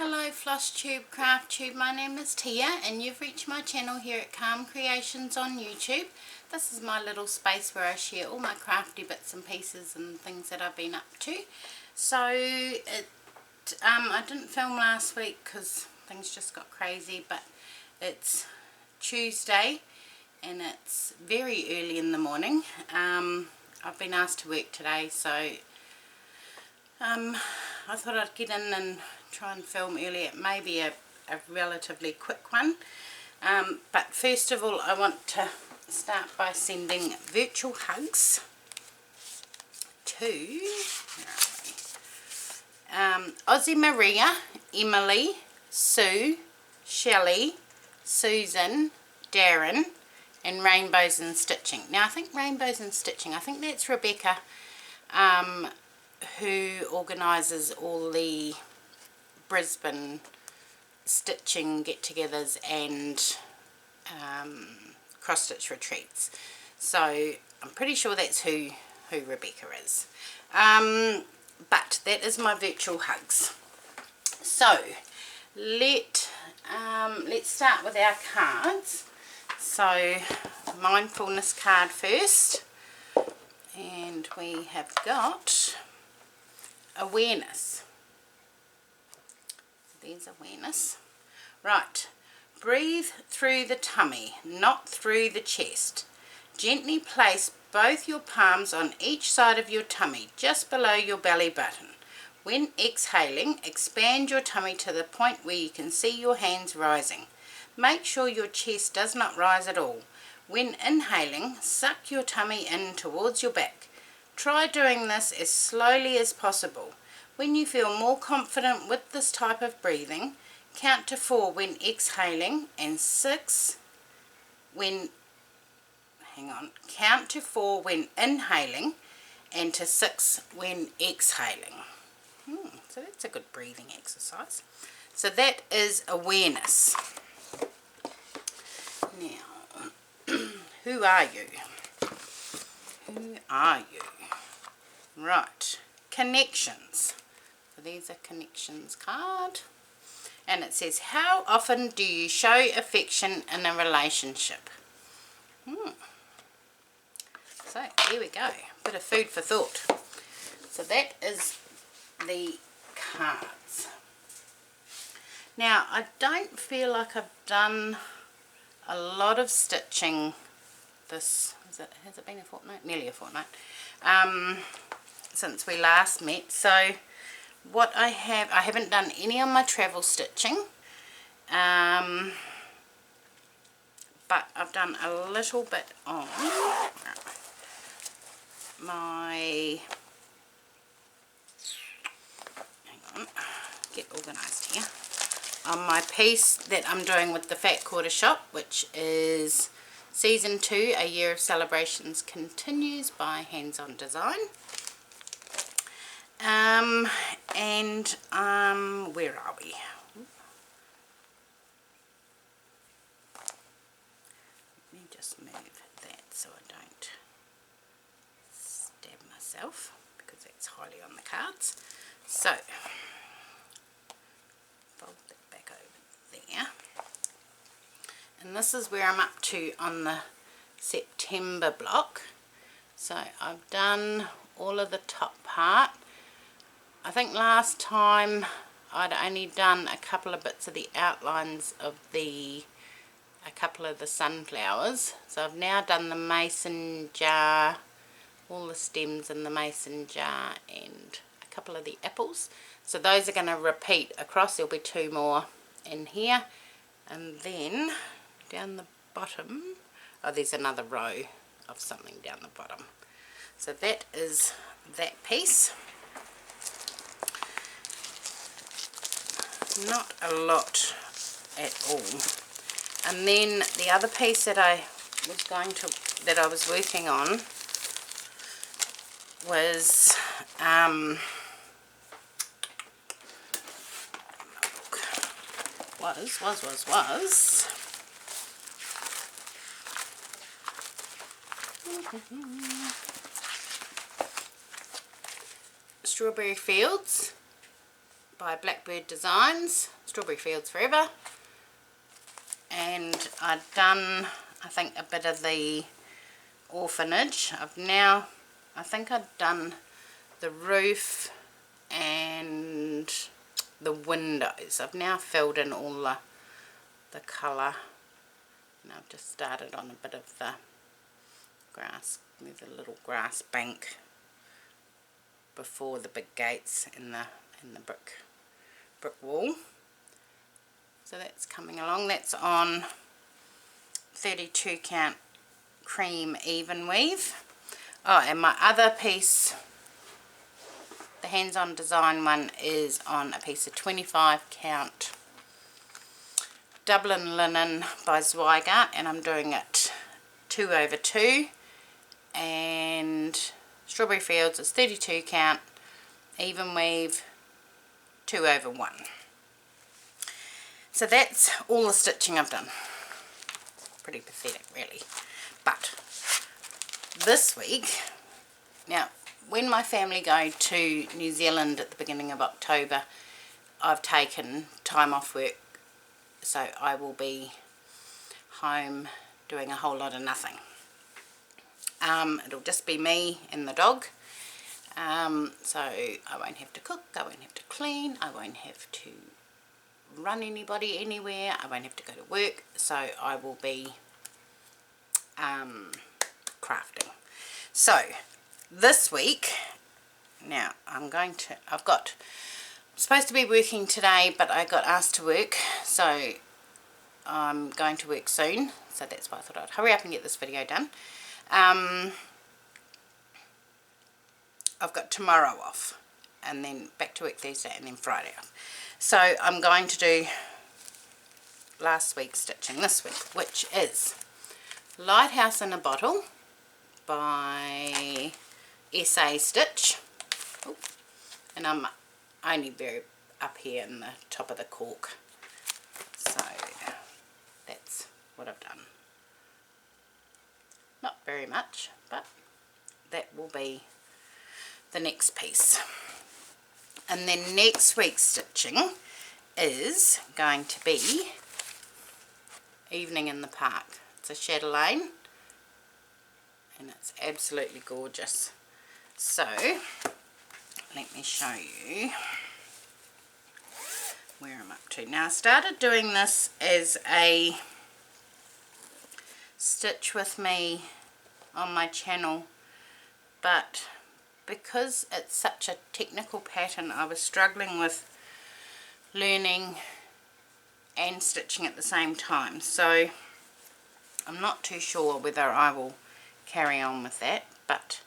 Hello Flosstube, Crafttube, my name is Tia and you've reached my channel here at Calm Creations on YouTube. This is my little space where I share all my crafty bits and pieces and things that I've been up to. So I didn't film last week because things just got crazy, but it's Tuesday and it's very early in the morning. I've been asked to work today, so I thought I'd get in and try and film early. It may be a relatively quick one, but first of all I want to start by sending virtual hugs to Ozzy Maria, Emily, Sue, Shelley, Susan, Darren and Rainbows and Stitching. Now I think Rainbows and Stitching, I think that's Rebecca, who organises all the Brisbane stitching get-togethers and cross-stitch retreats. So I'm pretty sure that's who Rebecca is. But that is my virtual hugs. So let's start with our cards. So mindfulness card first, and we have got awareness. There's awareness. Right. Breathe through the tummy, not through the chest. Gently place both your palms on each side of your tummy, just below your belly button. When exhaling, expand your tummy to the point where you can see your hands rising. Make sure your chest does not rise at all. When inhaling, suck your tummy in towards your back. Try doing this as slowly as possible. When you feel more confident with this type of breathing, count to 4 when exhaling and 6 when, count to 4 when inhaling and to 6 when exhaling. So that's a good breathing exercise. So that is awareness. Now, who are you? Who are you? Right, connections. So there's a connections card. And it says, how often do you show affection in a relationship? So here we go. Bit of food for thought. So that is the cards. Now, I don't feel like I've done a lot of stitching this, has it been a fortnight? Nearly a fortnight, since we last met. So what I haven't done any on my travel stitching, but I've done a little bit on my, get organised here, on my piece that I'm doing with the Fat Quarter Shop, which is Season 2, A Year of Celebrations Continues by Hands On Design. Where are we? Let me just move that so I don't stab myself, because that's highly on the cards. So fold that back over there, and this is where I'm up to on the September block. So I've done all of the top part. I think last time I'd only done a couple of bits of the outlines of a couple of the sunflowers. So I've now done the mason jar, all the stems in the mason jar, and a couple of the apples. So those are going to repeat across. There'll be 2 more in here. And then down the bottom, oh, there's another row of something down the bottom. So that is that piece. Not a lot at all. And then the other piece that I was working on was Strawberry Fields. by Blackbird Designs, Strawberry Fields Forever. And I've done, I think, a bit of the orphanage. I think I've done the roof and the windows. I've now filled in all the colour, and I've just started on a bit of the grass. There's a little grass bank before the big gates in the brick wall. So that's coming along. That's on 32 count cream even weave. Oh, and my other piece, the hands-on design one, is on a piece of 25 count Dublin linen by Zweigart, and I'm doing it 2/2, and Strawberry Fields is 32 count even weave 2/1. So that's all the stitching I've done. Pretty pathetic really. But this week, now when my family go to New Zealand at the beginning of October, I've taken time off work, so I will be home doing a whole lot of nothing. It'll just be me and the dog, so I won't have to cook, I won't have to clean, I won't have to run anybody anywhere, I won't have to go to work, so I will be crafting. So this week, now I'm supposed to be working today, but I got asked to work, so I'm going to work soon, so that's why I thought I'd hurry up and get this video done. I've got tomorrow off, and then back to work Thursday, and then Friday off. So I'm going to do last week's stitching this week, which is Lighthouse in a Bottle by SA Stitch. Ooh. And I'm only very up here in the top of the cork, so that's what I've done. Not very much, but that will be the next piece. And then next week's stitching is going to be Evening in the Park. It's a chatelaine, and it's absolutely gorgeous. So let me show you where I'm up to. Now I started doing this as a stitch with me on my channel, but because it's such a technical pattern, I was struggling with learning and stitching at the same time, so I'm not too sure whether I will carry on with that. But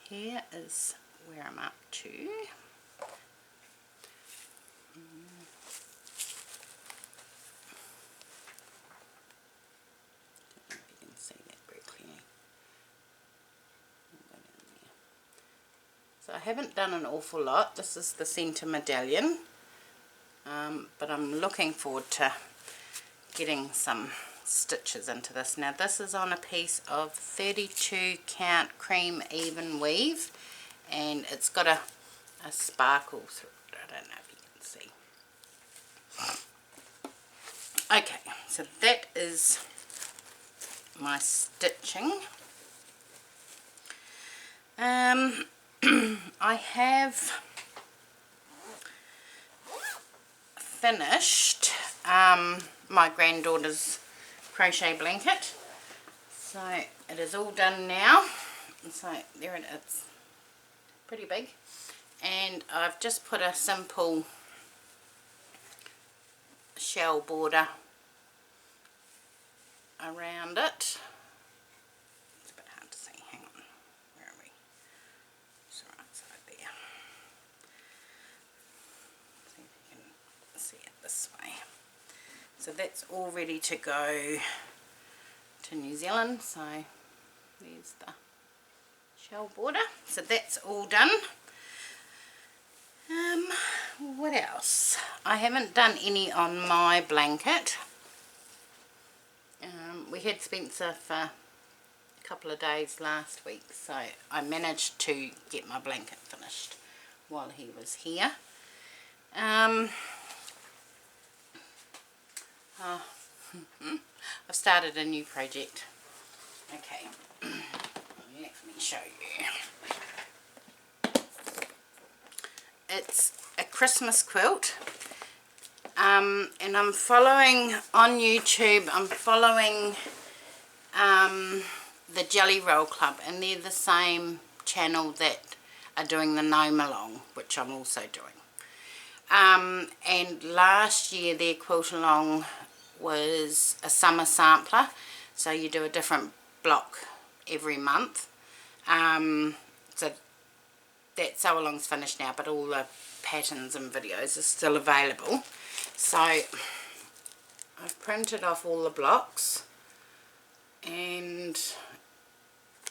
here is where I'm up to. I don't know if you can see that very clearly. So I haven't done an awful lot. This is the centre medallion, but I'm looking forward to getting some stitches into this. Now this is on a piece of 32 count cream even weave, and it's got a sparkle through it. I don't know if you can see. Okay, so that is my stitching. I have finished my granddaughter's crochet blanket, so it is all done now. So there it is, pretty big, and I've just put a simple shell border around it. It's a bit hard to see, hang on, where are we? It's the right side there. See if you can see it this way. So that's all ready to go to New Zealand. So there's the shell border. So that's all done. What else? I haven't done any on my blanket. We had Spencer for a couple of days last week, so I managed to get my blanket finished while he was here. I've started a new project. Okay, let me show you. It's a Christmas quilt, and I'm following on YouTube, I'm following the Jelly Roll Club, and they're the same channel that are doing the Gnome Along, which I'm also doing. And last year their quilt along was a summer sampler, so you do a different block every month. So that sew along's finished now, but all the patterns and videos are still available. So I've printed off all the blocks and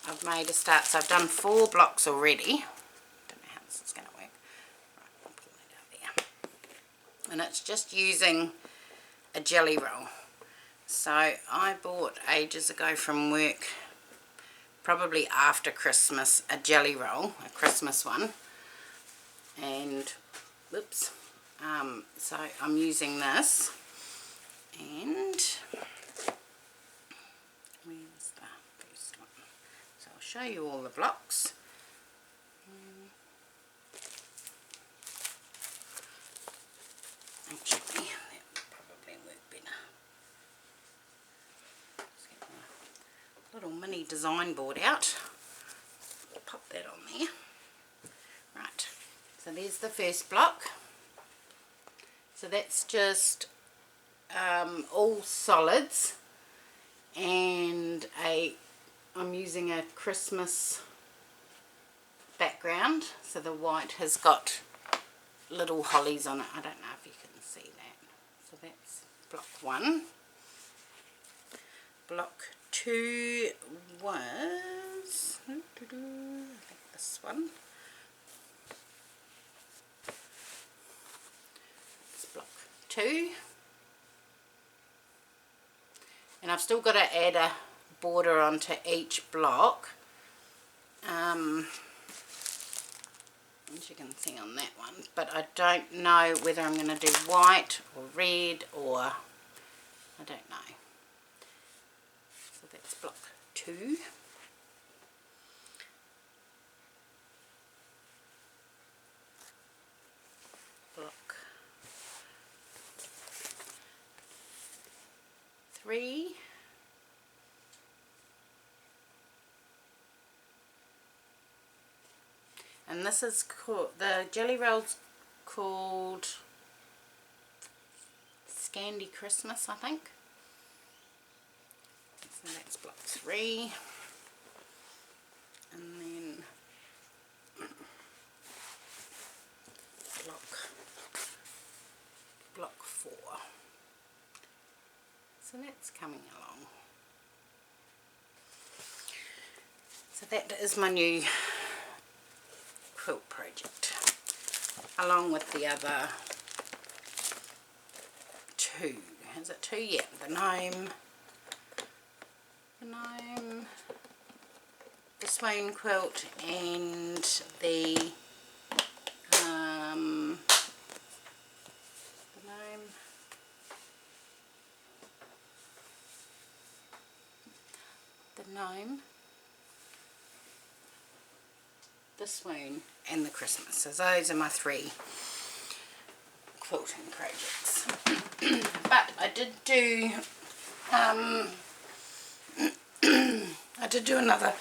I've made a start. So I've done 4 blocks already. Don't know how this is going to work. Right, I'll pull that out there. And it's just using a jelly roll. So I bought ages ago from work, probably after Christmas, a jelly roll, a Christmas one. And whoops, so I'm using this, and where's the first one? So I'll show you all the blocks. Actually, that would probably work better. Let's get my little mini design board out. We'll pop that on there. Right, so there's the first block. So that's just all solids, and I'm using a Christmas background, so the white has got little hollies on it. I don't know if you can see that. So that's block 1. Block 2 was, I think this one. It's block 2. And I've still got to add a border onto each block. As you can see on that one, but I don't know whether I'm going to do white or red, or I don't know. So that's block 2. Block 3. And this is called, the jelly roll's called Scandi Christmas, I think. So that's block 3. And then block 4. So that's coming along. So that is my new quilt project, along with the other 2. Is it 2? Yeah, the gnome, the swoon quilt, and the gnome, the swoon, and the Christmas. So those are my 3 quilting projects. But I did do another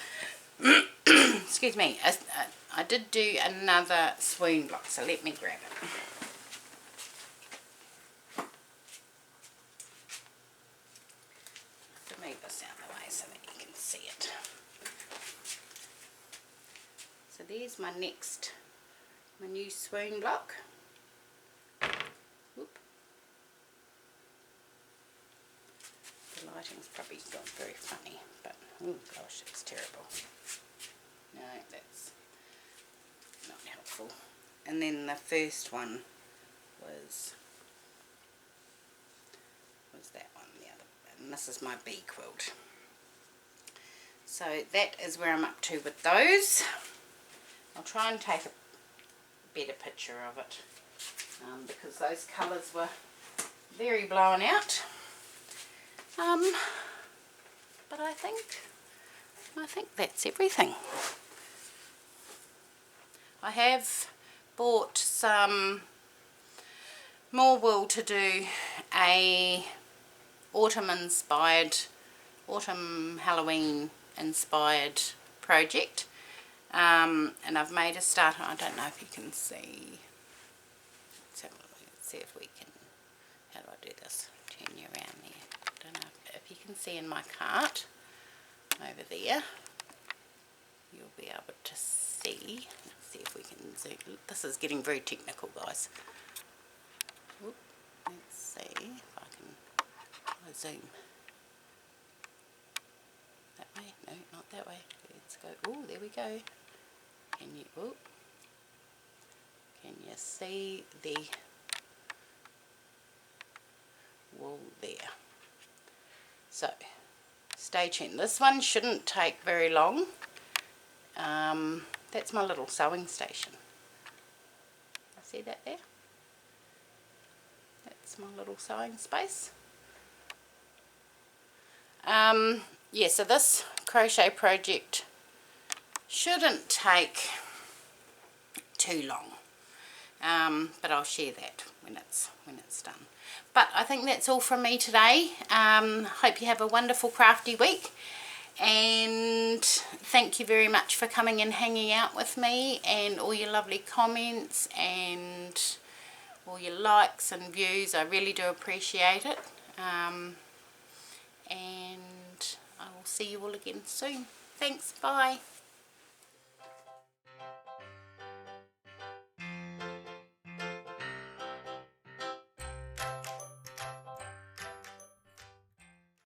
excuse me, I did do another swoon block, so let me grab it. To move this out of the way so that you can see it. So there's my new swoon block. Whoop. The lighting's probably not very funny, but oh gosh, it's terrible. No, that's not helpful. And then the first one was that one, the other, and this is my bee quilt. So that is where I'm up to with those. I'll try and take a better picture of it. because those colours were very blown out. But I think that's everything. I have bought some more wool to do a autumn Halloween inspired project, and I've made a start. I don't know if you can see. Let's see if we can. How do I do this? Turn you around there. I don't know if you can see in my cart over there. You'll be able to see. Let's see if we can zoom. This is getting very technical, guys. Oop, let's see if I can zoom. That way? No, not that way. Let's go. Oh, there we go. Can you see the wool there? So stay tuned. This one shouldn't take very long. That's my little sewing station. See that there? That's my little sewing space. Yeah, so this crochet project shouldn't take too long, but I'll share that when it's done. But I think that's all from me today. Hope you have a wonderful crafty week, and thank you very much for coming and hanging out with me, and all your lovely comments and all your likes and views. I really do appreciate it. And I will see you all again soon. Thanks, bye.